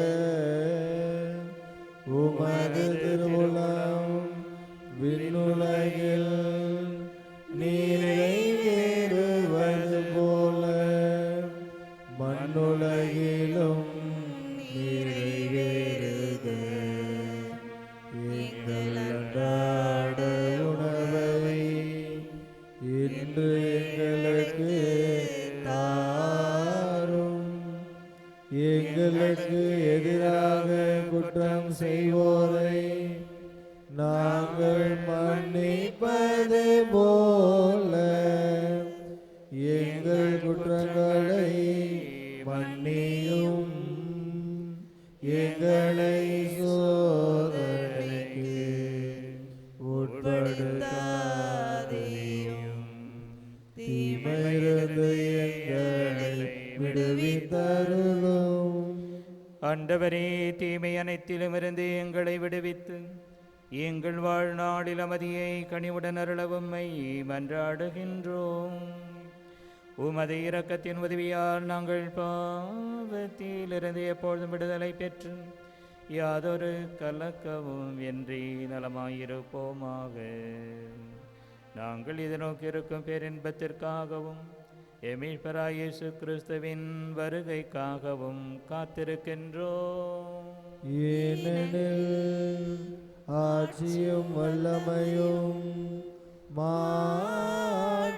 உமது திருவுளம் விண்ணுலகில் நிறைவேறுவது போல மண்ணுலகிலும் நிறைவேறுக. எங்கள் அன்றாட உணவை இன்று எங்களுக்கு தாரும், எங்களுக்கு எதிராக குற்றம் செய்வோரை நாங்கள் மன்னிப்பது போல எங்கள் குற்றங்களை மன்னியும், எங்களை சோதனைக்கு உட்படுத்த விடாதேயும் தீமையிலிருந்து எங்களை விடுவித்தருளும். ஆண்டவரே, தீமை அனைத்திலும் இருந்து எங்களை விடுவித்து எங்கள் வாழ்நாளில் அமைதியை கனிவுடன் அருளவும்மை மன்றாடுகின்றோம். உமது இரக்கத்தின் உதவியால் நாங்கள் பாவத்திலிருந்து எப்பொழுதும் விடுதலை பெற்று யாதொரு கலக்கமும் இன்றி நலமாயிருப்போமாக. நாங்கள் எதிர்நோக்கி இருக்கும் பேரின்பத்திற்காகவும் எமீட்பராய் இயேசு கிறிஸ்துவின் வருகைக்காகவும் காத்திருக்கின்றோம். ஏனெனில் ஆட்சியும் வல்லமையும் மாட்சியும்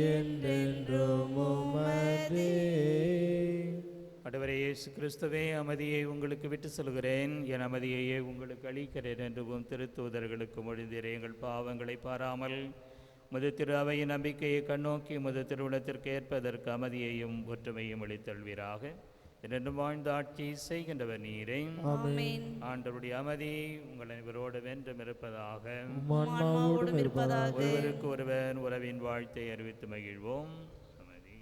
என்றென்றும் உமதே. ஆண்டவரே இயேசு கிறிஸ்துவே, அமைதியை உங்களுக்கு விட்டு சொல்கிறேன், என் அமைதியையே உங்களுக்கு அளிக்கிறேன் என்றும் திருத்தூதர்களுக்கு மொழிந்தீரே. எங்கள் பாவங்களை பாராமல் முது திரு அவையின் நம்பிக்கையை கண்ணோக்கி முது திருவுளத்திற்கு ஏற்பதற்கு அமைதியையும் ஒற்றுமையும் அளித்தல்வீராக. என்றென்றும் வாழ்ந்து ஆட்சி செய்கின்றவர் நீரே. ஆமென். ஆண்டவருடைய அமைதி உங்கள் அனைவரோடு வென்றும் இருப்பதாக. ஆன்மாவோடும் இருப்பதாக. ஒருவருக்கு ஒருவர் உறவின் வாழ்த்தை அறிவித்து மகிழ்வோம். அமைதி.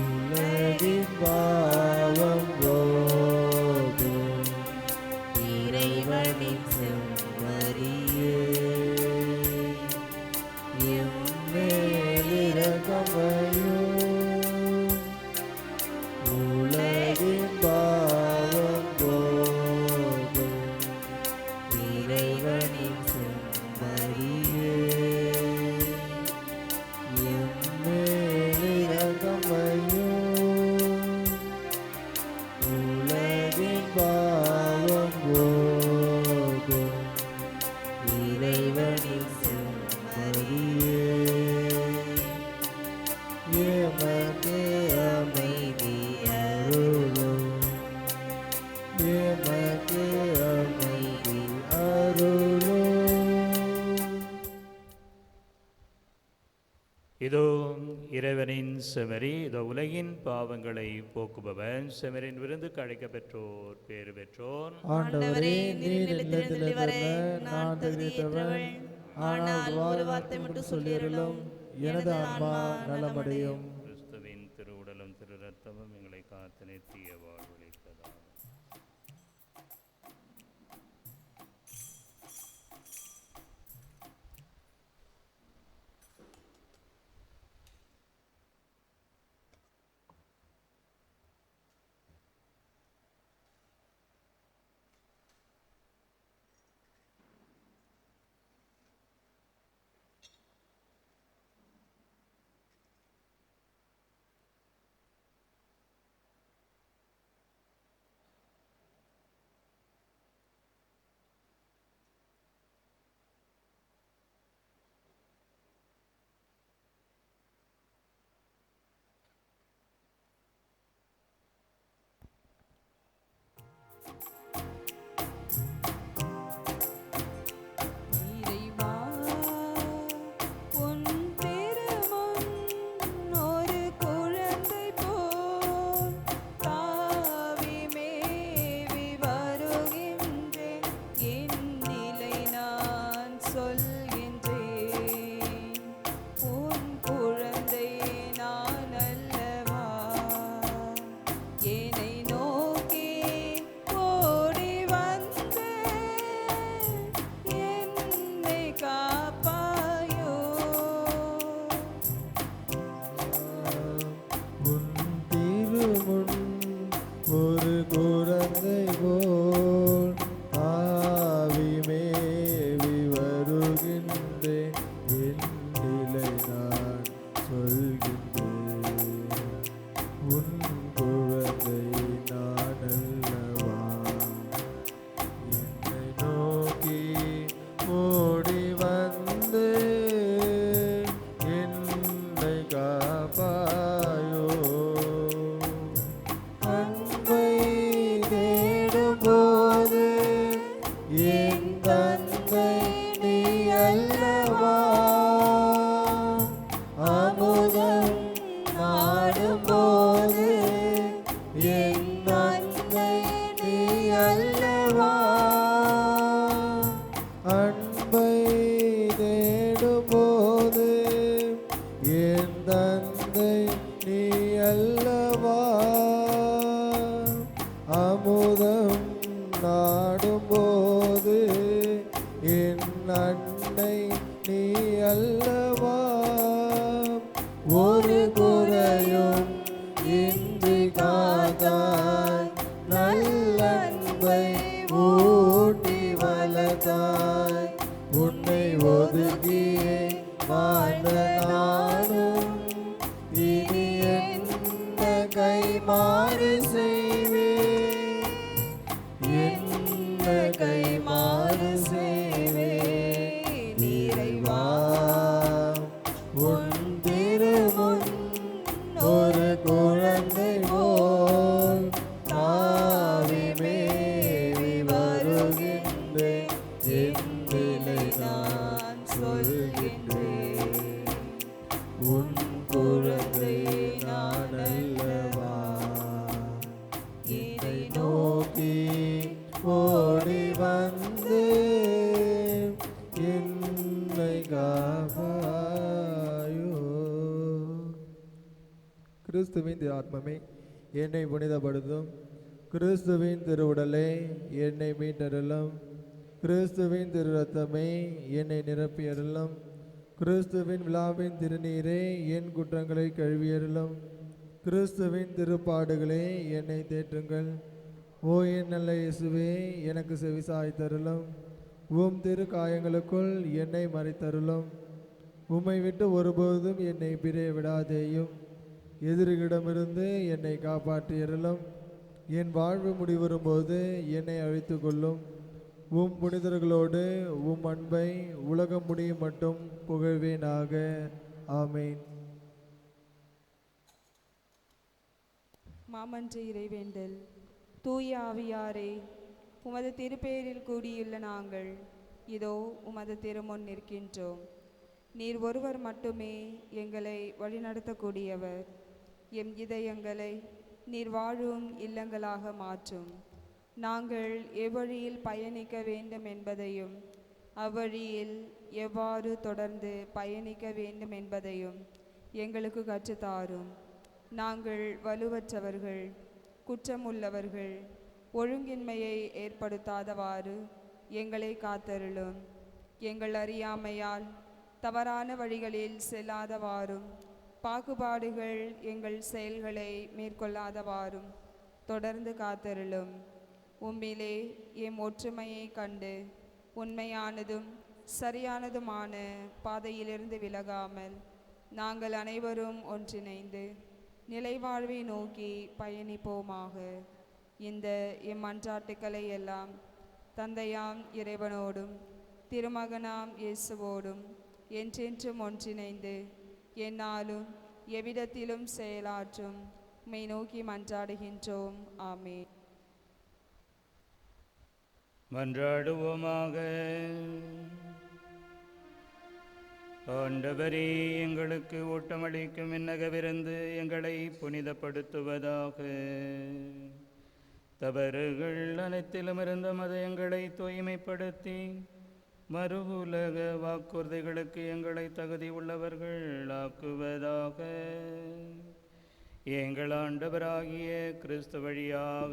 உலகின் பாவம் போகும் இறைவனின் செம்மறியே, எம்மேல் இரக்கமையும். உலகின் பாவம் போகும் இறைவனின் செம்மறியே, எம்மேல் இரக்கமையும். உலகின் பாவம் போகும் இறைவனின் செம்மறியே, எமக்கு அமைதி அருளும். எமக்கு அமைதி அருளும். இதோ இறைவனின் செமரி, இதோ உலகின் பாவங்களை போக்குபவன். செமரின் விருந்துக்கு அழைக்க பெற்றோர் பேறு பெற்றோர். ஆண்டவரே, நீர் இல்லத்தில் வர நான் தகுதியற்றவள். ஆனால் ஒரு வார்த்தை மட்டும் சொல்லியருளும், எனது ஆன்மா நலமடையும். கிறிஸ்துவின் திருவுடலும் திரு ரத்தமும் எங்களை காத்து நித்திய வாழ்வளிப்பதாக. நீ அல்லவா அமுதம் நாடும்போது என் அன்னை நீ அல்லவா ஒரு குறையும் இன்றி காத்தாய் நல்லன்பை ஊட்டி வளர்த்தாய் உன்னை ஒதுக்கியே வாழ்ந்த நானும் இனி என்ன கைமாறு செய்வேன் என்ன கைமாறு செய்வேன் இறைவா உன் திருமுன் ஒரு குழந்தை போல் தாவி மேவி வருகின்றேன் என்னிலை நான் சொல்கின்றேன் உன் குழந்தை நான் அல்லவா என்னை நோக்கி ஓடி வந்து என்னை காப்பாயோ. கிறிஸ்துவின் திரு ஆத்மமே என்னை புனிதப்படுத்தும், கிறிஸ்துவின் திருவுடலே என்னை மீட்டருளும், கிறிஸ்துவின் திரு ரத்தமே என்னை நிரப்பியருளும், கிறிஸ்துவின் விழாவின் திருநீரே என் குற்றங்களை கழுவியருளும், கிறிஸ்துவின் திருப்பாடுகளே என்னை தேற்றுங்கள். ஓ என் நல்ல இயேசுவே எனக்கு செவிசாய்த்தருளும், உம் திரு காயங்களுக்குள் என்னை மறைத்தருளும், உம்மை விட்டு ஒருபோதும் என்னை பிரிய விடாதேயும், எதிரிகளிடமிருந்து என்னை காப்பாற்றியருளும், என் வாழ்வு முடிவரும்போது என்னை அழைத்து கொள்ளும், உம் புனிதர்களோடு உம் அன்பை உலகம் முடியும் மட்டும் புகழ்வேனாக. ஆமேன். மாமன்ற இறைவேண்டல். தூய ஆவியாரே, உமது திருப்பெயரில் கூடியுள்ள நாங்கள் இதோ உமது திருமுன் நிற்கின்றோம். நீர் ஒருவர் மட்டுமே எங்களை வழிநடத்தக்கூடியவர். எம் இதயங்களை நீர் வாழும் இல்லங்களாக மாற்றும். நாங்கள் எவ்வழியில் பயணிக்க வேண்டும் என்பதையும் அவ்வழியில் எவ்வாறு தொடர்ந்து பயணிக்க வேண்டும் என்பதையும் எங்களுக்கு கற்றுத்தாரும். நாங்கள் வலுவற்றவர்கள், குற்றமுள்ளவர்கள், ஒழுங்கின்மையை ஏற்படுத்தாதவாறு எங்களை காத்தருளும். எங்கள் அறியாமையால் தவறான வழிகளில் செல்லாதவாறும், பாகுபாடுகள் எங்கள் செயல்களை மேற்கொள்ளாதவாறும் தொடர்ந்து காத்தருளும். உம்மிலே எம் ஒற்றுமையை கண்டு உண்மையானதும் சரியானதுமான பாதையிலிருந்து விலகாமல் நாங்கள் அனைவரும் ஒன்றிணைந்து நிலைவாழ்வை நோக்கி பயணிப்போமாக. இந்த எம் மன்றாட்டுக்களை எல்லாம் தந்தையாம் இறைவனோடும் திருமகனாம் இயேசுவோடும் என்றென்றும் ஒன்றிணைந்து என்னாலும் எவ்விடத்திலும் செயலாற்றும் உம்மை நோக்கி மன்றாடுகின்றோம். ஆமென். மன்றாடுவோமாக. ஆண்டவரே, எங்களுக்கு ஊட்டமளிக்கும் விண்ணகவிருந்து எங்களை புனிதப்படுத்துவதாக. தவறுகள் அனைத்திலும் இருந்த எங்களை தூய்மைப்படுத்தி மறு உலக வாக்குறுதிகளுக்கு எங்களை தகுதி உள்ளவர்கள் ஆக்குவதாக. எங்கள் ஆண்டவராகிய கிறிஸ்து வழியாக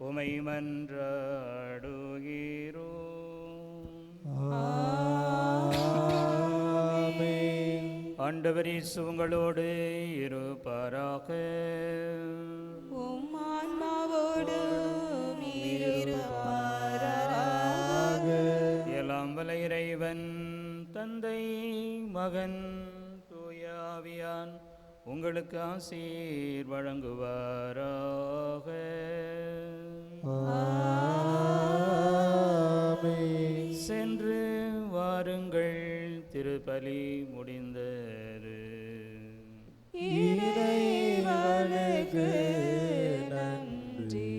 உமை மன்றாடுகிறோம். ஆண்டவர் இயேசு உங்களோடு இருப்பாராக. உம் ஆன்மாவோடும் இருப்பாராக. எல்லாம் வல்ல இறைவன் தந்தை, மகன், தூய ஆவியான் உங்களுக்கு ஆசீர் வழங்குவாராக. சென்று வாருங்கள், திருப்பலி முடிந்தது. இறைவனுக்கு நன்றி.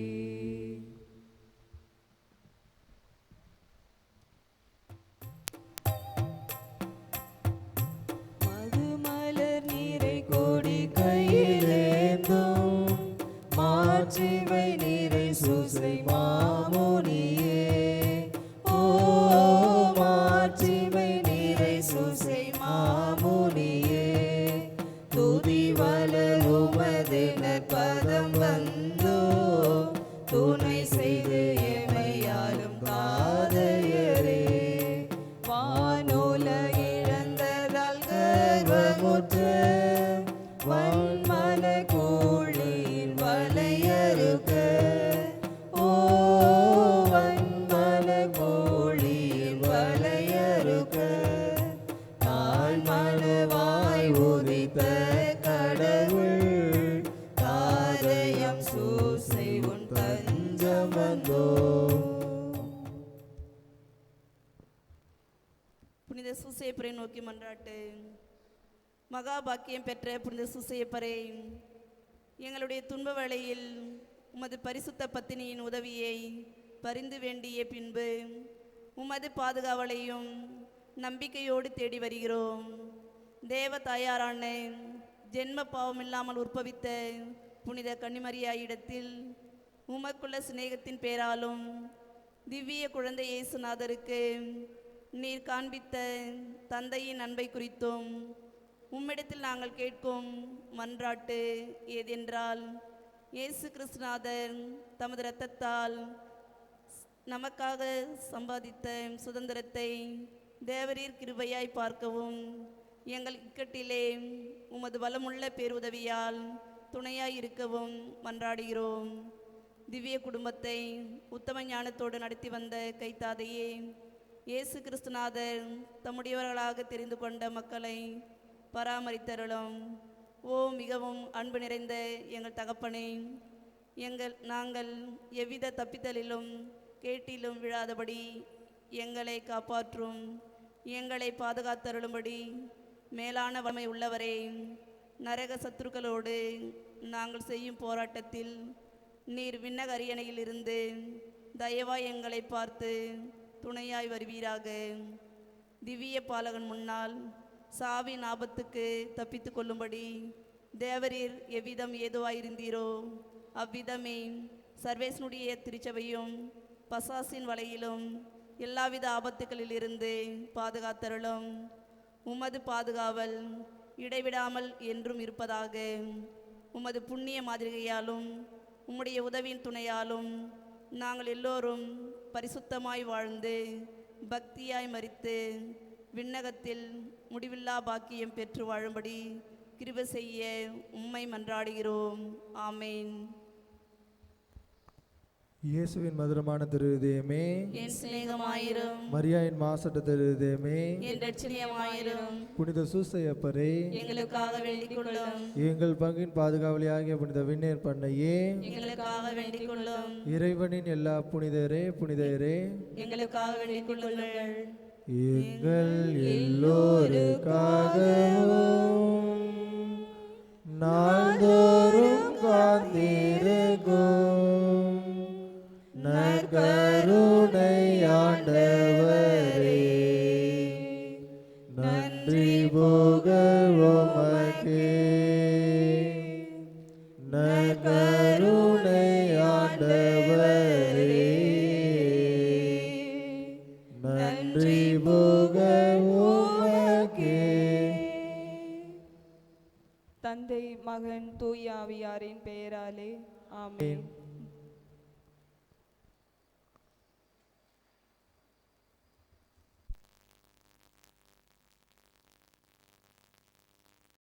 மதுமலர் நீரை கோடி கையிலேந்தும் மாட்சிமை நீரை சூசை மாமுனியே. ஓ மாட்சிமை நீரை சூசை மாமுனியே, துதி வளர் உமது நற்பதம் வந்தோ துணை செய்து எமையாலும் தாதையரே வானோல இழந்ததால் கர்வமுற்ற வன்மன கூழியின் வலையறுக்க ஓ வன்மன கூழியின் வலையறுக்க தாழ்மனவாய் உதித்த கடவுள் தாரையம் சூசை உன் தஞ்சமந்தோ. புனித சூசையப்பரை நோக்கி மன்றாட்டு. மகாபாக்கியம் பெற்ற புனித சூசையப்பரே, எங்களுடைய துன்ப வேளையில் உமது பரிசுத்த பத்தினியின் உதவியை பரிந்து வேண்டிய பின்பு உமது பாதுகாவலையும் நம்பிக்கையோடு தேடி வருகிறோம். தேவ தாயாரான ஜென்ம பாவமில்லாமல் உற்பவித்த புனித கன்னிமரியாயிடத்தில் உமக்குள்ள சிநேகத்தின் பேராலும் திவ்ய குழந்தை இயேசுநாதருக்கு நீர் காண்பித்த தந்தையின் அன்பை குறித்தும் உம்மிடத்தில் நாங்கள் கேட்கும் மன்றாட்டு ஏதென்றால், இயேசு கிறிஸ்துநாதர் தமது இரத்தத்தால் நமக்காக சம்பாதித்த சுதந்திரத்தை தேவரீர் கிருபையாய் பார்க்கவும் எங்கள் இக்கட்டிலே உமது பலமுள்ள பேருதவியால் துணையாய் இருக்கவும் மன்றாடுகிறோம். திவ்ய குடும்பத்தை உத்தம ஞானத்தோடு நடத்தி வந்த கைத்தாதையே, இயேசு கிறிஸ்துநாதர் தம்முடையவர்களாக தெரிந்து கொண்ட மக்களை பராமரித்தருளும். ஓ மிகவும் அன்பு நிறைந்த எங்கள் தகப்பனே, நாங்கள் எவ்வித தப்பித்தலிலும் கேட்டிலும் விழாதபடி எங்களை காப்பாற்றும், எங்களை பாதுகாத்தருளும்படி மேலான வலிமை உள்ளவரே, நரக சத்துருக்களோடு நாங்கள் செய்யும் போராட்டத்தில் நீர் விண்ணக அரியணையிலிருந்து தயவாய் எங்களை பார்த்து துணையாய் வருவீராக. திவ்ய பாலகன் முன்னால் சாவின் ஆபத்துக்கு தப்பித்து கொள்ளும்படி தேவரீர் எவ்விதம் ஏதுவாயிருந்தீரோ அவ்விதமே சர்வேசனுடைய திருச்சபையும் பசாசின் வலையிலும் எல்லாவித ஆபத்துகளிலிருந்து பாதுகாத்தருளும். உமது பாதுகாவல் இடைவிடாமல் என்றும் இருப்பதாக. உமது புண்ணிய மாதிரிகையாலும் உம்முடைய உதவியின் துணையாலும் நாங்கள் எல்லோரும் பரிசுத்தமாய் வாழ்ந்து பக்தியாய் மரித்து விண்ணகத்தில் முடிவில்லா பாக்கியம் பெற்று வாழும்படி கிருபை செய்ய உம்மை மன்றாடுகிறோம். ஆமேன். இயேசுவின் மதுரமான திருதயமே, என் சிநேகமாயிரும். மரியாயின் மாசற்ற திருதயமே, என் இரட்சணியமாயிரும். புனித சூசையப்பரே, எங்களுக்காக வேண்டிக் கொள்ளும். எங்கள் பங்கின் பாதுகாவலியாகிய புனித விண்ணேர் பண்ணையே, எங்களுக்காக வேண்டிக் கொள்ளும். இறைவனின் எல்லா புனிதரே புனிதரே, எங்களுக்காக வேண்டிக் கொள்ளுங்கள். எங்கள் எல்லோருக்காகவும் நாள்தோறும் காத்திருக்கும் நற்கருணை ஆண்டவரே, நன்றி புகழ்வோமக்கே. நற்கருணை ஆண்டவரே, நன்றி புகழ்வோமக்கே. தந்தை மகன் தூய ஆவியாரின் பெயராலே ஆமென்.